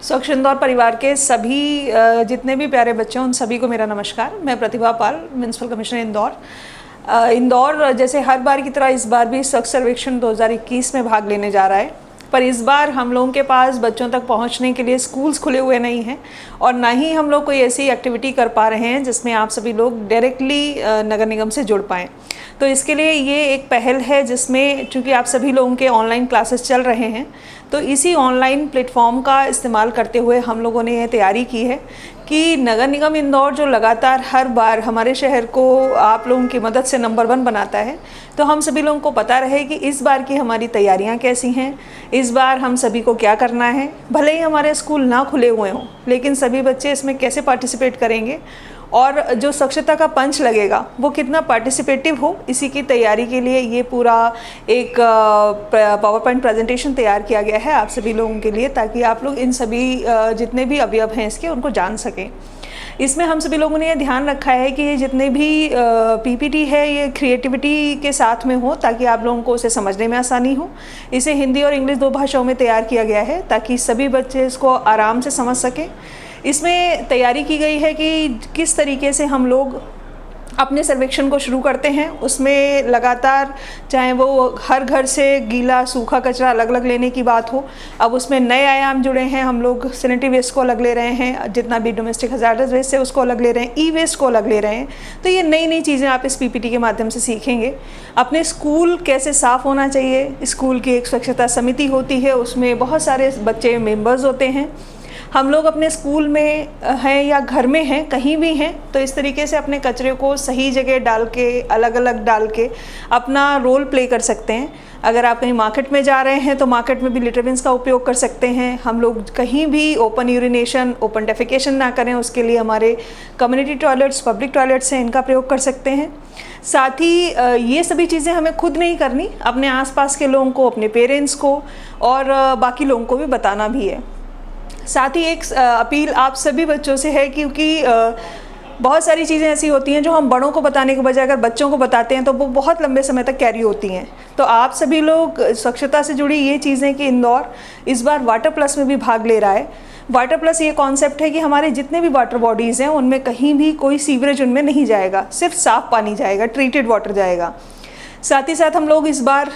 स्वच्छ इंदौर परिवार के सभी जितने भी प्यारे बच्चे हैं उन सभी को मेरा नमस्कार। मैं प्रतिभा पाल, म्युनिसिपल कमिश्नर इंदौर। इंदौर जैसे हर बार की तरह इस बार भी स्वच्छ सर्वेक्षण 2021 में भाग लेने जा रहा है, पर इस बार हम लोगों के पास बच्चों तक पहुंचने के लिए स्कूल्स खुले हुए नहीं हैं और ना ही हम लोग कोई ऐसी एक्टिविटी कर पा रहे हैं जिसमें आप सभी लोग डायरेक्टली नगर निगम से जुड़ पाएँ। तो इसके लिए ये एक पहल है जिसमें चूँकि आप सभी लोगों के ऑनलाइन क्लासेस चल रहे हैं, तो इसी ऑनलाइन प्लेटफॉर्म का इस्तेमाल करते हुए हम लोगों ने ये तैयारी की है कि नगर निगम इंदौर जो लगातार हर बार हमारे शहर को आप लोगों की मदद से नंबर 1 बनाता है, तो हम सभी लोगों को पता रहे कि इस बार की हमारी तैयारियां कैसी हैं, इस बार हम सभी को क्या करना है। भले ही हमारे स्कूल ना खुले हुए हों, लेकिन सभी बच्चे इसमें कैसे पार्टिसिपेट करेंगे और जो स्वच्छता का पंच लगेगा वो कितना पार्टिसिपेटिव हो, इसी की तैयारी के लिए ये पूरा एक पावर पॉइंट प्रेजेंटेशन तैयार किया गया है आप सभी लोगों के लिए, ताकि आप लोग इन सभी जितने भी अवयव हैं इसके उनको जान सकें। इसमें हम सभी लोगों ने ये ध्यान रखा है कि ये जितने भी पीपीटी है ये क्रिएटिविटी के साथ में हो, ताकि आप लोगों को उसे समझने में आसानी हो। इसे हिंदी और इंग्लिश 2 भाषाओं में तैयार किया गया है ताकि सभी बच्चे इसको आराम से समझ सकें। इसमें तैयारी की गई है कि किस तरीके से हम लोग अपने सर्वेक्षण को शुरू करते हैं। उसमें लगातार चाहे वो हर घर से गीला सूखा कचरा अलग अलग लेने की बात हो, अब उसमें नए आयाम जुड़े हैं। हम लोग सैनिटरी वेस्ट को अलग ले रहे हैं, जितना भी डोमेस्टिक हजार्डस वेस्ट है उसको अलग ले रहे हैं, ई वेस्ट को अलग ले रहे हैं। तो ये नई नई चीज़ें आप इस पीपीटी के माध्यम से सीखेंगे। अपने स्कूल कैसे साफ़ होना चाहिए, स्कूल की एक स्वच्छता समिति होती है, उसमें बहुत सारे बच्चे मेंबर्स होते हैं। हम लोग अपने स्कूल में हैं या घर में हैं, कहीं भी हैं, तो इस तरीके से अपने कचरे को सही जगह डाल के, अलग अलग डाल के अपना रोल प्ले कर सकते हैं। अगर आप कहीं मार्केट में जा रहे हैं तो मार्केट में भी लिटर बिन्स का उपयोग कर सकते हैं। हम लोग कहीं भी ओपन यूरिनेशन, ओपन डेफिकेशन ना करें, उसके लिए हमारे कम्युनिटी टॉयलेट्स, पब्लिक टॉयलेट्स हैं, इनका प्रयोग कर सकते हैं। साथ ही ये सभी चीज़ें हमें खुद नहीं करनी, अपने आसपास के लोगों को, अपने पेरेंट्स को और बाकी लोगों को भी बताना भी है। साथ ही एक अपील आप सभी बच्चों से है, क्योंकि बहुत सारी चीज़ें ऐसी होती हैं जो हम बड़ों को बताने के बजाय अगर बच्चों को बताते हैं तो वो बहुत लंबे समय तक कैरी होती हैं। तो आप सभी लोग स्वच्छता से जुड़ी ये चीज़ें कि इंदौर इस बार वाटर प्लस में भी भाग ले रहा है। वाटर प्लस ये कॉन्सेप्ट है कि हमारे जितने भी वाटर बॉडीज़ हैं उनमें कहीं भी कोई सीवरेज उनमें नहीं जाएगा, सिर्फ साफ़ पानी जाएगा, ट्रीटेड वाटर जाएगा। साथ ही साथ हम लोग इस बार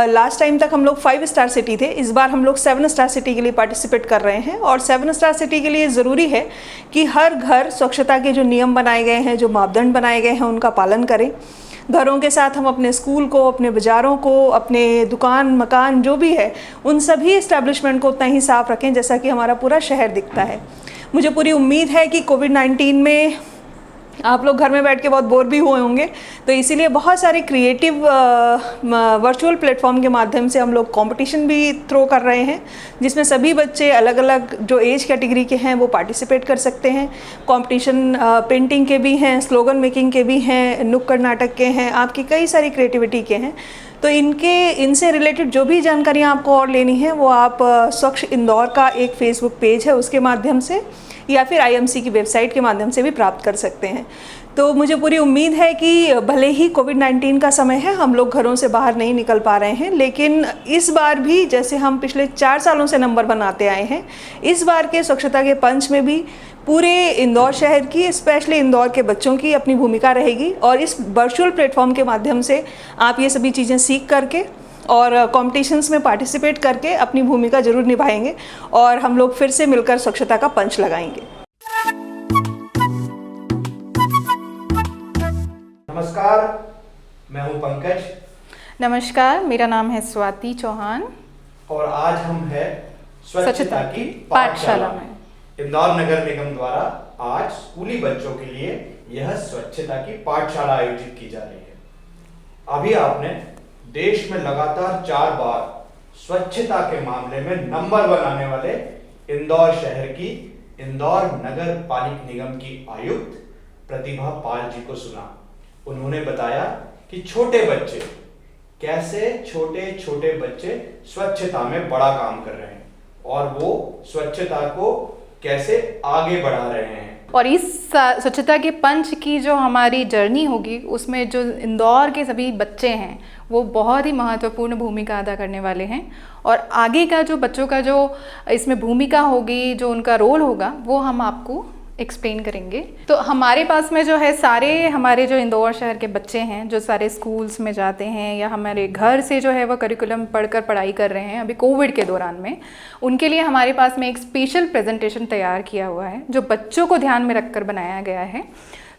लास्ट टाइम तक हम लोग 5 स्टार सिटी थे, इस बार हम लोग 7 स्टार सिटी के लिए पार्टिसिपेट कर रहे हैं। और 7 स्टार सिटी के लिए ज़रूरी है कि हर घर स्वच्छता के जो नियम बनाए गए हैं, जो मापदंड बनाए गए हैं, उनका पालन करें। घरों के साथ हम अपने स्कूल को, अपने बाज़ारों को, अपने दुकान मकान जो भी है, उन सभी इस्टेब्लिशमेंट को उतना ही साफ़ रखें जैसा कि हमारा पूरा शहर दिखता है। मुझे पूरी उम्मीद है कि कोविड-19 में आप लोग घर में बैठ के बहुत बोर भी हुए होंगे, तो इसीलिए बहुत सारे क्रिएटिव वर्चुअल प्लेटफॉर्म के माध्यम से हम लोग कंपटीशन भी थ्रो कर रहे हैं, जिसमें सभी बच्चे अलग अलग जो एज कैटेगरी के हैं वो पार्टिसिपेट कर सकते हैं। कंपटीशन पेंटिंग के भी हैं, स्लोगन मेकिंग के भी हैं, नुक्कड़ नाटक के हैं, आपकी कई सारी क्रिएटिविटी के हैं। तो इनसे रिलेटेड जो भी जानकारियाँ आपको और लेनी है वो आप स्वच्छ इंदौर का एक फेसबुक पेज है उसके माध्यम से या फिर आईएमसी की वेबसाइट के माध्यम से भी प्राप्त कर सकते हैं। तो मुझे पूरी उम्मीद है कि भले ही कोविड-19 का समय है, हम लोग घरों से बाहर नहीं निकल पा रहे हैं, लेकिन इस बार भी जैसे हम पिछले 4 सालों से नंबर बनाते आए हैं, इस बार के स्वच्छता के पंच में भी पूरे इंदौर शहर की, स्पेशली इंदौर के बच्चों की अपनी भूमिका रहेगी। और इस वर्चुअल प्लेटफॉर्म के माध्यम से आप ये सभी चीज़ें सीख करके और कॉम्पिटिशन्स में पार्टिसिपेट करके अपनी भूमिका जरूर निभाएंगे और हम लोग फिर से मिलकर स्वच्छता का पंच लगाएंगे। नमस्कार, मैं हूं पंकज। नमस्कार, मेरा नाम है स्वाति चौहान और आज हम हैं स्वच्छता की पाठशाला में। इंदौर नगर निगम द्वारा आज स्कूली बच्चों के लिए यह स्वच्छता की पाठशाला आयोजित की जा रही है। अभी आपने देश में लगातार 4 बार स्वच्छता के मामले में नंबर 1 आने वाले इंदौर शहर की इंदौर नगर पालिक निगम की आयुक्त प्रतिभा पाल जी को सुना। उन्होंने बताया कि छोटे बच्चे कैसे छोटे छोटे बच्चे स्वच्छता में बड़ा काम कर रहे हैं और वो स्वच्छता को कैसे आगे बढ़ा रहे हैं। और इस स्वच्छता के पंच की जो हमारी जर्नी होगी उसमें जो इंदौर के सभी बच्चे हैं वो बहुत ही महत्वपूर्ण भूमिका अदा करने वाले हैं। और आगे का जो बच्चों का जो इसमें भूमिका होगी, जो उनका रोल होगा, वो हम आपको एक्सप्लेन करेंगे। तो हमारे पास में जो है सारे हमारे जो इंदौर शहर के बच्चे हैं जो सारे स्कूल्स में जाते हैं या हमारे घर से जो है वो करिकुलम पढ़कर पढ़ाई कर रहे हैं अभी कोविड के दौरान में, उनके लिए हमारे पास में एक स्पेशल प्रेजेंटेशन तैयार किया हुआ है जो बच्चों को ध्यान में रखकर बनाया गया है।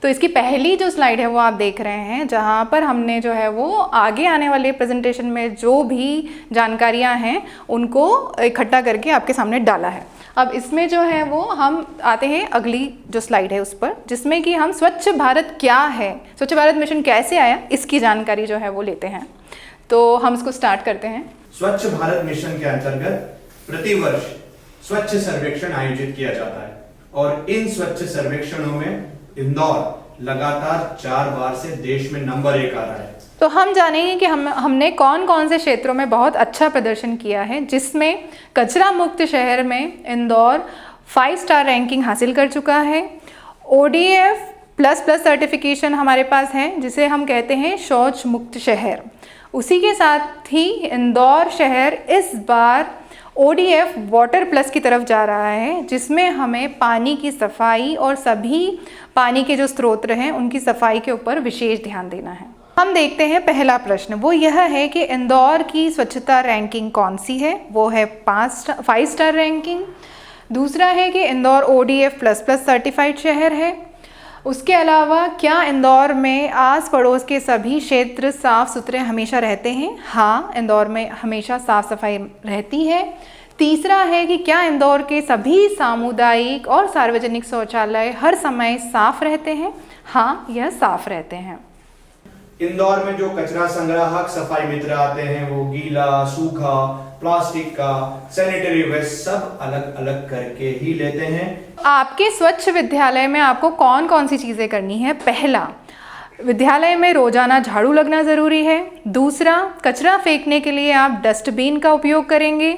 तो इसकी पहली जो स्लाइड है वो आप देख रहे हैं, जहाँ पर हमने जो है वो आगे आने वाले प्रेजेंटेशन में जो भी जानकारियाँ हैं उनको इकट्ठा करके आपके सामने डाला है। अब इसमें जो है वो हम आते हैं अगली जो स्लाइड है उस पर, जिसमें कि हम स्वच्छ भारत क्या है, स्वच्छ भारत मिशन कैसे आया, इसकी जानकारी जो है वो लेते हैं। तो हम इसको स्टार्ट करते हैं। स्वच्छ भारत मिशन के अंतर्गत प्रतिवर्ष स्वच्छ सर्वेक्षण आयोजित किया जाता है और इन स्वच्छ सर्वेक्षणों में इंदौर लगातार 4 बार से देश में नंबर 1 आ रहा है। तो हम जानेंगे कि हमने कौन कौन से क्षेत्रों में बहुत अच्छा प्रदर्शन किया है, जिसमें कचरा मुक्त शहर में इंदौर 5 स्टार रैंकिंग हासिल कर चुका है। ODF++ सर्टिफिकेशन हमारे पास है जिसे हम कहते हैं शौच मुक्त शहर। उसी के साथ ही इंदौर शहर इस बार ODF वाटर प्लस की तरफ जा रहा है, जिसमें हमें पानी की सफाई और सभी पानी के जो स्रोत हैं उनकी सफाई के ऊपर विशेष ध्यान देना है। हम देखते हैं पहला प्रश्न, वो यह है कि इंदौर की स्वच्छता रैंकिंग कौन सी है, वो है 5 स्टार रैंकिंग। दूसरा है कि इंदौर ODF++ सर्टिफाइड शहर है। उसके अलावा क्या इंदौर में आस पड़ोस के सभी क्षेत्र साफ़ सुथरे हमेशा रहते हैं? हाँ, इंदौर में हमेशा साफ़ सफाई रहती है। तीसरा है कि क्या इंदौर के सभी सामुदायिक और सार्वजनिक शौचालय हर समय साफ़ रहते हैं? हाँ, यह साफ़ रहते हैं। इंदौर में जो कचरा संग्राहक सफाई मित्र आते हैं वो गीला, सूखा, प्लास्टिक का, सैनिटरी वेस्ट सब अलग अलग करके ही लेते हैं। आपके स्वच्छ विद्यालय में आपको कौन कौन सी चीज़ें करनी है? पहला, विद्यालय में रोजाना झाड़ू लगना ज़रूरी है। दूसरा, कचरा फेंकने के लिए आप डस्टबिन का उपयोग करेंगे।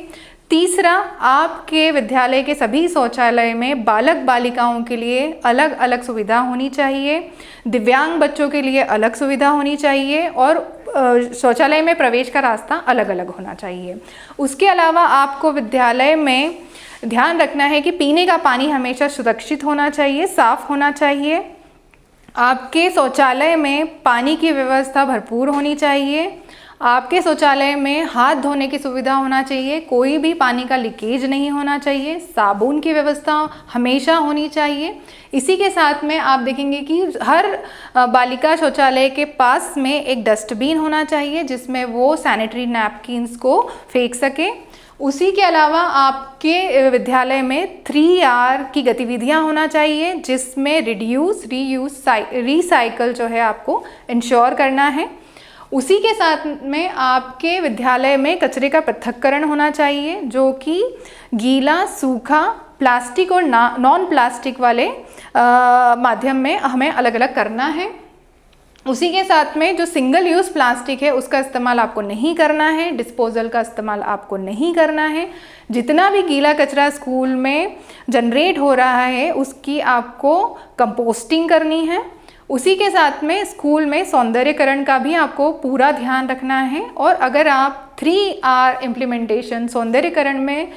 तीसरा, आपके विद्यालय के सभी शौचालय में बालक बालिकाओं के लिए अलग अलग सुविधा होनी चाहिए, दिव्यांग बच्चों के लिए अलग सुविधा होनी चाहिए और शौचालय में प्रवेश का रास्ता अलग अलग होना चाहिए। उसके अलावा आपको विद्यालय में ध्यान रखना है कि पीने का पानी हमेशा सुरक्षित होना चाहिए, साफ़ होना चाहिए। आपके शौचालय में पानी की व्यवस्था भरपूर होनी चाहिए। आपके शौचालय में हाथ धोने की सुविधा होना चाहिए, कोई भी पानी का लीकेज नहीं होना चाहिए, साबुन की व्यवस्था हमेशा होनी चाहिए। इसी के साथ में आप देखेंगे कि हर बालिका शौचालय के पास में एक डस्टबिन होना चाहिए जिसमें वो सैनिटरी नैपकिन्स को फेंक सके। उसी के अलावा आपके विद्यालय में 3R की गतिविधियां होना चाहिए, जिसमें रिड्यूस, रीयूज, रिसाइकल जो है आपको इंश्योर करना है। उसी के साथ में आपके विद्यालय में कचरे का पृथक्करण होना चाहिए, जो कि गीला, सूखा, प्लास्टिक और नॉन प्लास्टिक वाले माध्यम में हमें अलग अलग करना है। उसी के साथ में जो सिंगल यूज़ प्लास्टिक है उसका इस्तेमाल आपको नहीं करना है, डिस्पोजल का इस्तेमाल आपको नहीं करना है। जितना भी गीला कचरा स्कूल में जनरेट हो रहा है उसकी आपको कंपोस्टिंग करनी है। उसी के साथ में स्कूल में सौंदर्यकरण का भी आपको पूरा ध्यान रखना है। और अगर आप 3R इम्प्लीमेंटेशन सौंदर्यकरण में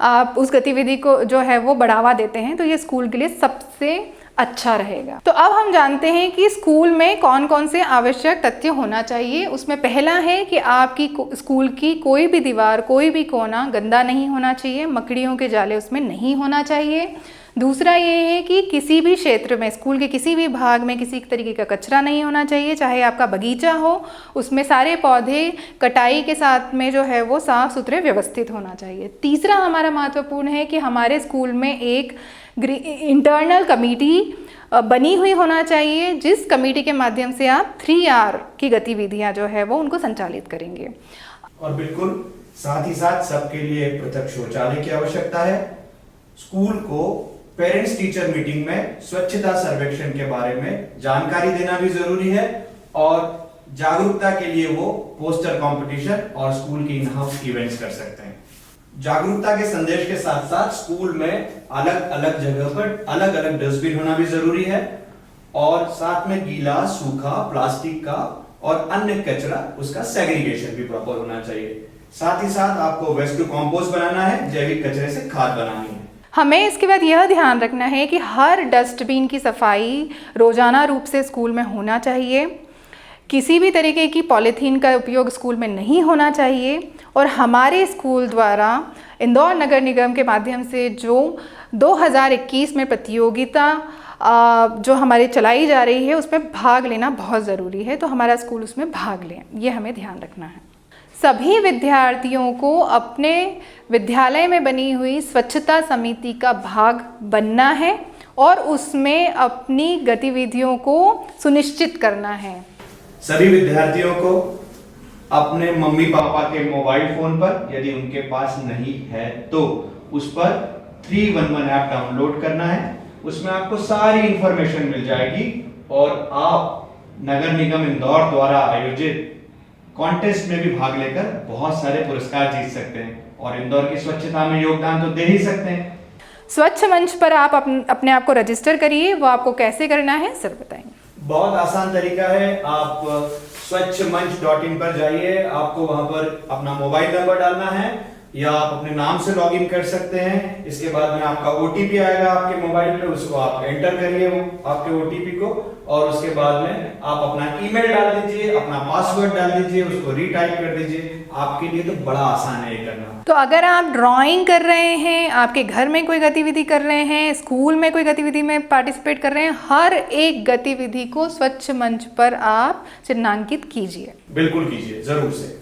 आप उस गतिविधि को जो है वो बढ़ावा देते हैं तो ये स्कूल के लिए सबसे अच्छा रहेगा। तो अब हम जानते हैं कि स्कूल में कौन कौन से आवश्यक तथ्य होना चाहिए। उसमें पहला है कि आपकी स्कूल की कोई भी दीवार, कोई भी कोना गंदा नहीं होना चाहिए, मकड़ियों के जाले उसमें नहीं होना चाहिए। दूसरा ये है कि किसी भी क्षेत्र में, स्कूल के किसी भी भाग में किसी तरीके का कचरा नहीं होना चाहिए, चाहे आपका बगीचा हो उसमें सारे पौधे कटाई के साथ में जो है वो साफ़ सुथरे व्यवस्थित होना चाहिए। तीसरा हमारा महत्वपूर्ण है कि हमारे स्कूल में एक इंटरनल कमेटी बनी हुई होना चाहिए, जिस कमेटी के माध्यम से आप 3R की गतिविधियां जो है वो उनको संचालित करेंगे। और बिल्कुल साथ ही साथ सबके लिए पृथक शौचालय की आवश्यकता है। स्कूल को पेरेंट्स टीचर मीटिंग में स्वच्छता सर्वेक्षण के बारे में जानकारी देना भी जरूरी है और जागरूकता के लिए वो पोस्टर कंपटीशन और स्कूल के इन हाउस इवेंट्स कर सकते हैं। जागरूकता के संदेश के साथ साथ स्कूल में अलग अलग जगह पर अलग अलग डस्टबिन होना भी जरूरी है, और साथ में गीला, सूखा, प्लास्टिक का और अन्य कचरा उसका सेग्रीगेशन भी प्रॉपर होना चाहिए। साथ ही साथ आपको वेस्ट टू कंपोस्ट बनाना है, जैविक कचरे से खाद बनानी है। हमें इसके बाद यह ध्यान रखना है कि हर डस्टबिन की सफाई रोजाना रूप से स्कूल में होना चाहिए। किसी भी तरीके की पॉलीथीन का उपयोग स्कूल में नहीं होना चाहिए। और हमारे स्कूल द्वारा इंदौर नगर निगम के माध्यम से जो 2021 में प्रतियोगिता जो हमारी चलाई जा रही है उसमें भाग लेना बहुत ज़रूरी है, तो हमारा स्कूल उसमें भाग लें, ये हमें ध्यान रखना है। सभी विद्यार्थियों को अपने विद्यालय में बनी हुई स्वच्छता समिति का भाग बनना है और उसमें अपनी गतिविधियों को सुनिश्चित करना है। सभी विद्यार्थियों को अपने मम्मी पापा के मोबाइल फोन पर, यदि उनके पास नहीं है तो उस पर 311 ऐप डाउनलोड करना है। उसमें आपको सारी इंफॉर्मेशन मिल जाएगी और आप नगर निगम इंदौर द्वारा आयोजित कॉन्टेस्ट में भी भाग लेकर बहुत सारे पुरस्कार जीत सकते हैं और इंदौर की स्वच्छता में योगदान तो दे ही सकते हैं। स्वच्छ मंच पर आप अपने आप को रजिस्टर करिए, वो आपको कैसे करना है सर बताएंगे। बहुत आसान तरीका है, आप स्वच्छमंच.in पर जाइए, आपको वहां पर अपना मोबाइल नंबर डालना है या आप अपने नाम से लॉगिन कर सकते हैं। इसके बाद में आपका ओटीपी आएगा आपके मोबाइल पे, उसको आप एंटर करिए आपके ओटीपी को, और उसके बाद में आप अपना ईमेल डाल दीजिए, अपना पासवर्ड डाल दीजिए, उसको रीटाइप कर दीजिए। आपके लिए तो बड़ा आसान है ये करना। तो अगर आप ड्राइंग कर रहे हैं, आपके घर में कोई गतिविधि कर रहे हैं, स्कूल में कोई गतिविधि में पार्टिसिपेट कर रहे हैं, हर एक गतिविधि को स्वच्छ मंच पर आप चिन्हांकित कीजिए। बिल्कुल कीजिए, जरूर से।